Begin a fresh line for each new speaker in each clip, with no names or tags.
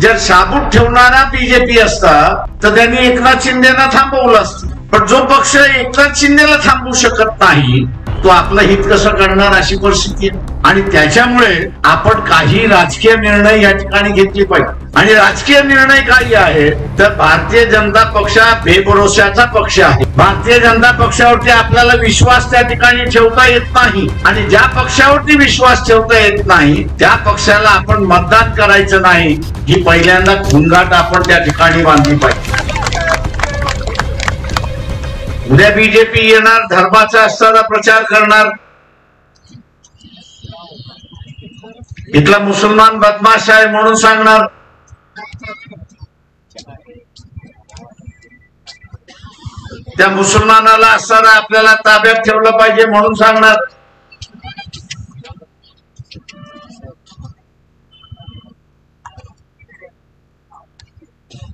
जर शाबूत ठेवणारा बीजेपी असता तर त्यांनी एकनाथ शिंदेना थांबवलं असतं, पण जो पक्ष एकनाथ शिंदेला थांबवू शकत नाही तो आपलं हित कसं करणार अशी परिस्थिती आहे. आणि त्याच्यामुळे आपण काही राजकीय निर्णय या ठिकाणी घेतले पाहिजे. आणि राजकीय निर्णय काही आहे तर भारतीय जनता पक्ष बेभरोशाचा पक्ष आहे. भारतीय जनता पक्षावरती आपल्याला विश्वास त्या ठिकाणी ठेवता येत नाही, आणि ज्या पक्षावरती विश्वास ठेवता येत नाही त्या पक्षाला आपण मतदान करायचं नाही ही पहिल्यांदा खुणगाठ आपण त्या ठिकाणी बांधली पाहिजे. उद्या बीजेपी येणार, धर्माचा असताना प्रचार करणार, इथला मुसलमान बदमाश आहे म्हणून सांगणार, त्या मुसलमानाला असताना आपल्याला ताब्यात ठेवलं पाहिजे म्हणून सांगणार,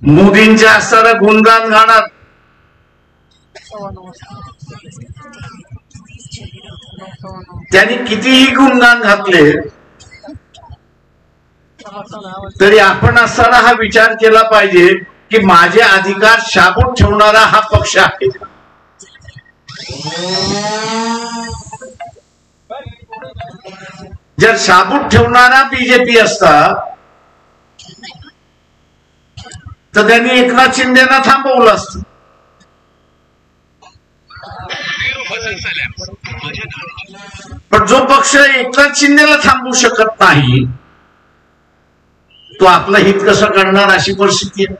मोदींच्या असताना गुणगान गाणार, त्यांनी कितीही गुणगान घातले तरी आपण असताना हा विचार केला पाहिजे की माझे अधिकार शाबूत ठेवणारा हा पक्ष आहे. जर शाबूत ठेवणारा बीजेपी असता तर त्यांनी एकनाथ शिंदेना थांबवलं असतं, पण जो पक्ष एकनाथ शिंदेला थांबवू शकत नाही तो आपलं हित कसं करणार अशी परिस्थिती आहे.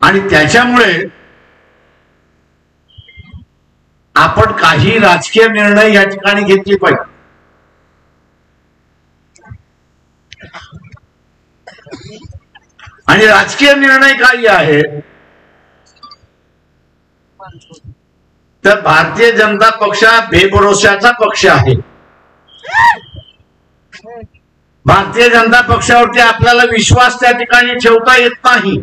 आणि त्याच्यामुळे आपण काही राजकीय निर्णय या ठिकाणी घेतले पाहिजे. आणि राजकीय निर्णय काही आहे तर भारतीय जनता पक्ष बेभरोशाचा पक्ष आहे. भारतीय जनता पक्षावरती आपल्याला विश्वास त्या ठिकाणी ठेवता येत नाही,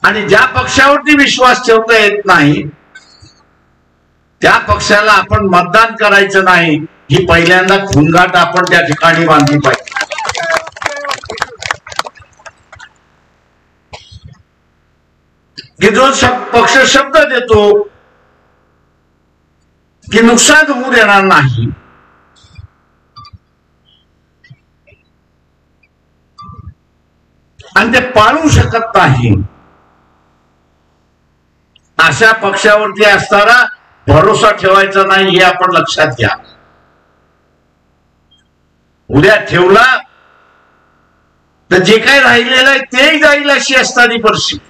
आणि ज्या पक्षावरती विश्वास ठेवता येत नाही त्या पक्षाला आपण मतदान करायचं नाही ही पहिल्यांदा खुणगाठ आपण त्या ठिकाणी बांधली पाहिजे. की जो पक्ष शब्द देतो की नुकसान होऊ देणार नाही, आणि ते पाळू शकत नाही अशा पक्षावरती असताना भरोसा ठेवायचा नाही हे आपण लक्षात घ्या. उद्या ठेवला तर जे काही राहिलेलं आहे तेही जाईल अशी असणारी परिस्थिती.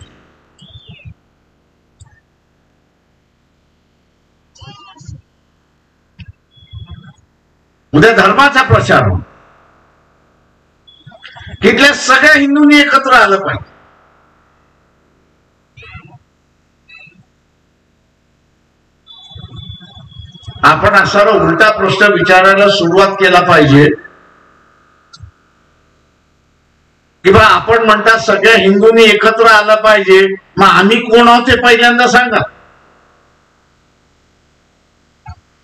उद्या धर्माचा प्रचार हो, तिथल्या सगळ्या हिंदूंनी एकत्र आलं पाहिजे. आपण असा उलटा प्रश्न विचारायला सुरुवात केला पाहिजे की बा आपण म्हणतात सगळ्या हिंदूंनी एकत्र आलं पाहिजे, मग आम्ही कोण आहोत ते पहिल्यांदा सांगा.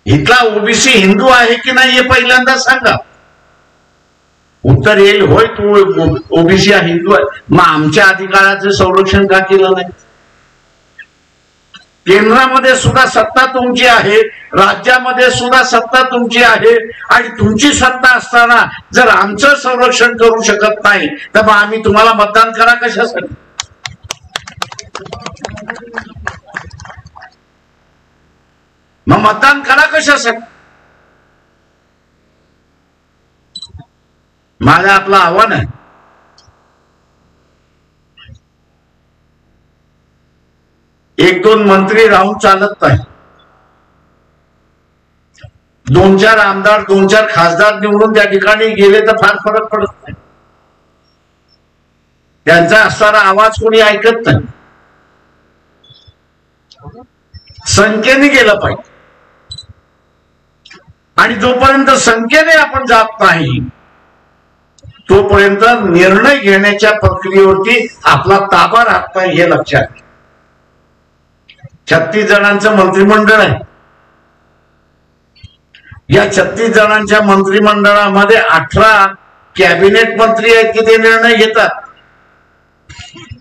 इथला ओबीसी हिंदू आहे की नाही हे पहिल्यांदा सांगा. उत्तर येईल होय तू ओबीसी हा हिंदू आहे, मग आमच्या अधिकाराचे संरक्षण का केलं नाही? केंद्रामध्ये सुद्धा सत्ता तुमची आहे, राज्यामध्ये सुद्धा सत्ता तुमची आहे, आणि तुमची सत्ता असताना जर आमचं संरक्षण करू शकत नाही तर मग आम्ही तुम्हाला मतदान करा कशासाठी? मग मतदान करा कशासाठी? माझं आपलं आव्हान आहे, एक दोन मंत्री राहून चालत नाही, दोन चार आमदार दोन चार खासदार निवडून त्या ठिकाणी गेले तर फार फरक पडत नाही. त्यांचा असणारा आवाज कोणी ऐकत नाही. संख्येने गेलं पाहिजे, आणि जोपर्यंत संख्येने आपण जात नाही तोपर्यंत निर्णय घेण्याच्या प्रक्रियेवरती आपला ताबा राहत नाही हे लक्षात घ्या. 36 जणांचं मंत्रिमंडळ आहे, या 36 जणांच्या मंत्रिमंडळामध्ये 18 कॅबिनेट मंत्री आहेत की ते निर्णय घेतात.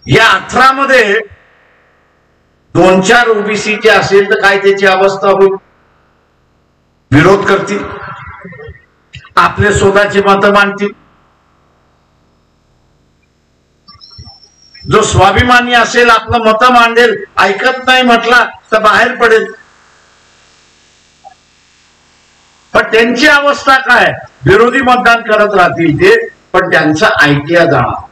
या 18 मध्ये 2-4 ओबीसीचे असेल तर काय त्याची अवस्था होईल? विरोध करतील, आपले स्वतःची मतं मांडतील. जो स्वाभिमानी असेल, आपलं मतं मांडेल, ऐकत नाही म्हटला तर बाहेर पडेल. पण त्यांची अवस्था काय? विरोधी मतदान करत राहतील ते, पण त्यांचं ऐकल्या जाणार.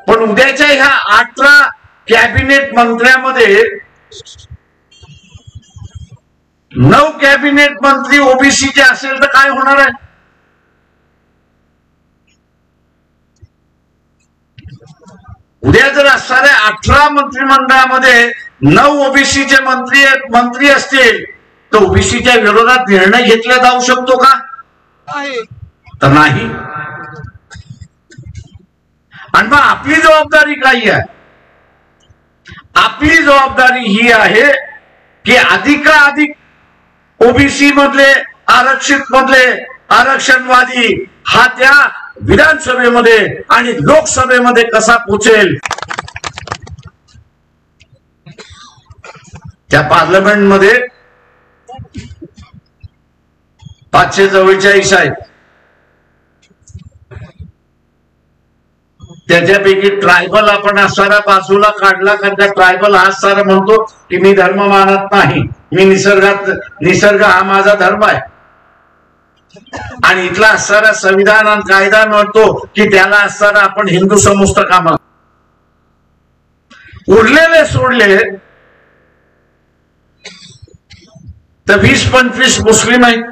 पण उद्याच्या ह्या 18 कॅबिनेट मंत्र्यामध्ये 9 कॅबिनेट मंत्री ओबीसीचे असेल तर काय होणार आहे? उद्या जर असणाऱ्या 18 मंत्रिमंडळामध्ये 9 ओबीसीचे मंत्री असतील तर ओबीसीच्या विरोधात निर्णय घेतला जाऊ शकतो का? तर नाही. आणि मग आपली जबाबदारी काय आहे? आपली जबाबदारी ही आहे की अधिकाधिक ओबीसी मधले, आरक्षित मधले आरक्षणवादी हा त्या विधानसभेमध्ये आणि लोकसभेमध्ये कसा पोचेल. त्या पार्लमेंटमध्ये 544 आहेत. त्याच्यापैकी ट्रायबल आपण असणारा बाजूला काढला, कारण का ट्रायबल हा सारा म्हणतो की मी धर्म मानत नाही, मी निसर्ग हा माझा धर्म आहे. आणि इथला असणारा संविधान आणि कायदा म्हणतो की त्याला असणारा आपण हिंदू समजतो कामा. उरलेले सोडले तर 20-25 मुस्लिम आहेत.